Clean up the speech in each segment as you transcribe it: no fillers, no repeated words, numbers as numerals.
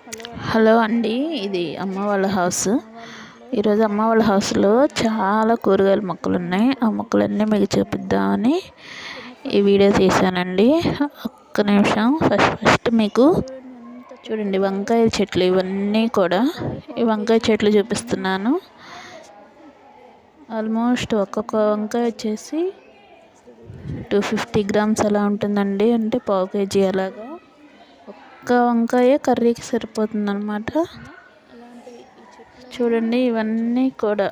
Hello అండి, ఇది అమ్మ వాళ్ళ హౌస్. ఈరోజు అమ్మ వాళ్ళ హౌస్లో చాలా కూరగాయల మొక్కలు ఉన్నాయి. ఆ మొక్కలన్నీ మీకు చూపిద్దామని ఈ వీడియో తీసానండి. ఒక్క నిమిషం. ఫస్ట్ మీకు చూడండి వంకాయ చెట్లు, ఇవన్నీ కూడా ఈ వంకాయ చెట్లు చూపిస్తున్నాను. ఆల్మోస్ట్ ఒక్కొక్క వంకాయ వచ్చేసి 250 గ్రామ్స్ అలా ఉంటుందండి, అంటే పావు కేజీ అలాగా. ఒక్క వంకాయ కర్రీకి సరిపోతుంది అన్నమాట. చూడండి ఇవన్నీ కూడా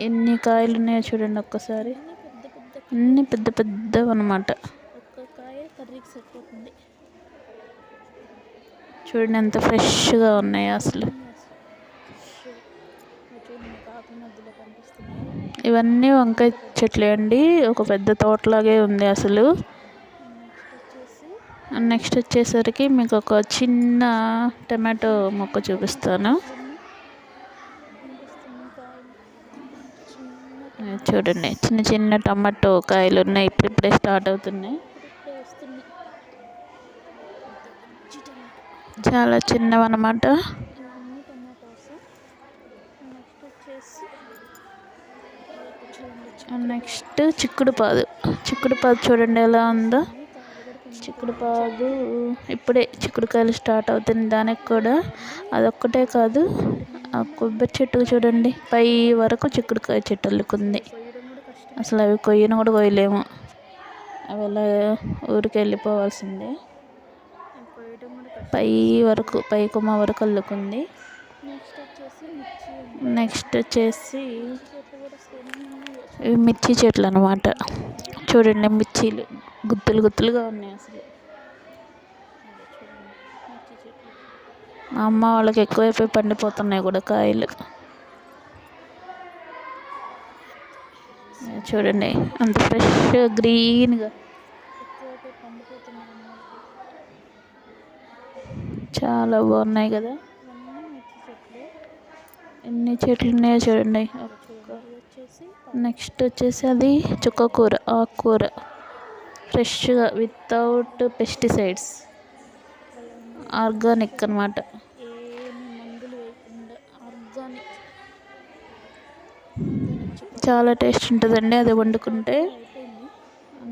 ఎన్ని కాయలు ఉన్నాయో చూడండి ఒక్కసారి. అన్ని పెద్ద పెద్దవి అన్నమాట. చూడండి ఎంత ఫ్రెష్గా ఉన్నాయో అసలు. ఇవన్నీ వంకాయ చెట్లే అండి, ఒక పెద్ద తోటలాగే ఉంది అసలు. నెక్స్ట్ వచ్చేసరికి మీకు ఒక చిన్న టమాటో మొక్క చూపిస్తాను. చూడండి చిన్న చిన్న టమాటో కాయలు ఉన్నాయి, ఇప్పుడిప్పుడే స్టార్ట్ అవుతున్నాయి. చాలా చిన్నవి అన్నమాట. నెక్స్ట్ చిక్కుడుపాదు చూడండి ఎలా ఉందో. చిక్కుడుపాదు ఇప్పుడే చిక్కుడుకాయలు స్టార్ట్ అవుతుంది దానికి కూడా. అదొక్కటే కాదు, ఆ కొబ్బరి చెట్టు చూడండి పై వరకు చిక్కుడుకాయ చెట్టు అల్లుకుంది. అసలు అవి కొయ్యను కూడా కొయ్యలేము, అవి అలా ఊరికి వెళ్ళిపోవాల్సిందే. పై వరకు పై కొమ్మ వరకు అల్లుకుంది. నెక్స్ట్ వచ్చేసి ఇవి మిర్చి చెట్లు అన్నమాట. చూడండి మిర్చీలు గుత్తులు గుత్తులుగా ఉన్నాయి అసలు. మా అమ్మ వాళ్ళకి ఎక్కువైపోయి పండిపోతున్నాయి కూడా కాయలు. చూడండి అంత ఫ్రెష్ గ్రీన్గా చాలా బాగున్నాయి కదా. ఎన్ని చెట్లు ఉన్నాయో చూడండి. నెక్స్ట్ వచ్చేసి అది చుక్కకూర, ఆకుకూర, ఫ్రెష్గా వితౌట్ పెస్టిసైడ్స్, ఆర్గానిక్ అన్నమాట. చాలా టేస్ట్ ఉంటుందండి అది వండుకుంటే.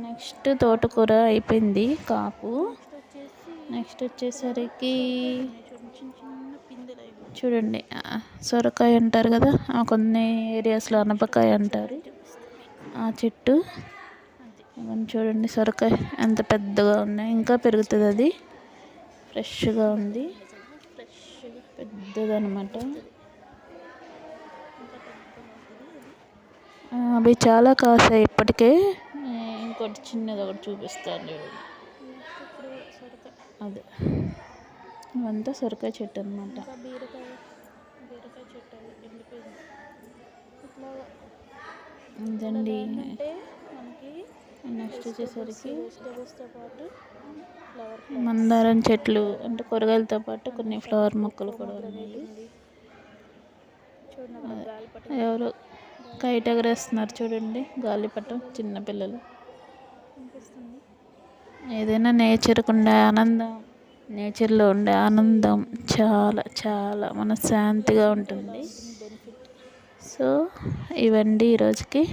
నెక్స్ట్ తోటకూర అయిపోయింది కాపు. నెక్స్ట్ వచ్చేసరికి చూడండి సొరకాయ అంటారు కదా, కొన్ని ఏరియాస్లో అనపకాయ అంటారు ఆ చెట్టు. ఇవన్నీ చూడండి సొరకాయ ఎంత పెద్దగా ఉన్నాయి, ఇంకా పెరుగుతుంది. అది ఫ్రెష్గా ఉంది, పెద్దదన్నమాట. అవి చాలా కాసాయి ఇప్పటికే. ఇంకోటి చిన్నది ఒకటి చూపిస్తాను చూడండి. అదే ఇవంతా సొరకాయ చెట్టు అన్నమాట. ఇదండి. నెక్స్ట్ వచ్చేసరికి మందారం చెట్లు, అంటే కూరగాయలతో పాటు కొన్ని ఫ్లవర్ మొక్కలు కూడా ఉన్నాయి. ఎవరు కైట్ ఎగరేస్తున్నారు చూడండి, గాలిపటం, చిన్నపిల్లలు. ఏదైనా నేచర్కు ఉండే ఆనందం, నేచర్లో ఉండే ఆనందం చాలా చాలా మనశ్శాంతిగా ఉంటుంది. సో ఇవండి ఈరోజుకి.